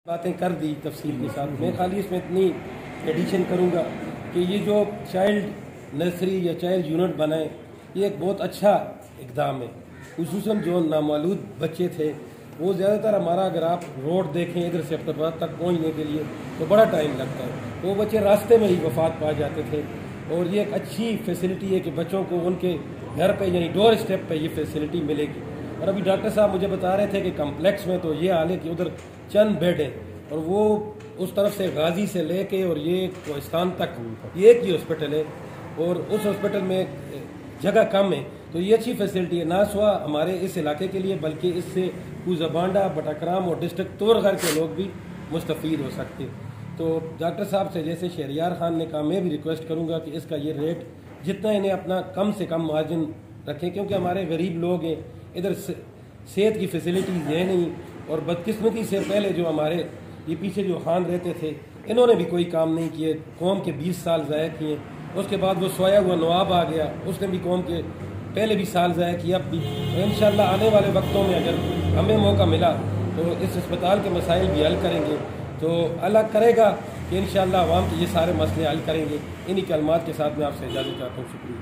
باتیں کر دی تفصیل کے ساتھ. میں خالی اس میں اتنی ایڈیشن کروں گا کہ یہ جو چائلڈ نرسری یا چائلڈ یونٹ بنائے یہ ایک بہت اچھا اقدام ہے. خصوصاً جو نامولود بچے تھے وہ زیادہ تر ہمارا اگر آپ روڈ دیکھیں ادھر سے عبدالآباد تک پہنچنے کے لیے تو بڑا ٹائم لگتا ہے. وہ بچے راستے میں ہی وفات پا جاتے تھے اور یہ ایک اچھی فیسلٹی ہے کہ بچوں کو ان کے گھر پہ یعنی ڈور اسٹیپ پہ یہ فیسلٹی ملے گی. اور ابھی ڈاکٹر صاحب مجھے بتا رہے تھے کہ کمپلیکس میں تو یہ حال ہے کہ ادھر چند بیڈ ہیں اور وہ اس طرف سے غازی سے لے کے اور یہ کوہستان تک یہ ایک ہی ہاسپٹل ہے اور اس ہاسپٹل میں جگہ کم ہے. تو یہ اچھی فیسلٹی ہے نہ سوا ہمارے اس علاقے کے لیے بلکہ اس سے کوزہ بٹاکرام اور ڈسٹرکٹ تورغر کے لوگ بھی مستفید ہو سکتے. تو ڈاکٹر صاحب سے جیسے شہریار خان نے کہا میں بھی ریکویسٹ کروں گا کہ اس کا یہ ریٹ جتنا انہیں اپنا کم سے کم مارجن رکھیں کیونکہ ہمارے غریب لوگ ہیں ادھر صحت کی فیسلٹیز ہے نہیں. اور بدقسمتی سے پہلے جو ہمارے یہ پیچھے جو خان رہتے تھے انہوں نے بھی کوئی کام نہیں کیے, قوم کے 20 سال ضائع کیے. اس کے بعد وہ سویا ہوا نواب آ گیا, اس نے بھی قوم کے پہلے بھی سال ضائع کیا. اب بھی انشاءاللہ آنے والے وقتوں میں اگر ہمیں موقع ملا تو اس اسپتال کے مسائل بھی حل کریں گے. تو اللہ کرے گا کہ انشاءاللہ عوام کے یہ سارے مسئلے حل کریں گے. انہی کلمات کے ساتھ میں آپ سے اجازت چاہتا ہوں. شکریہ.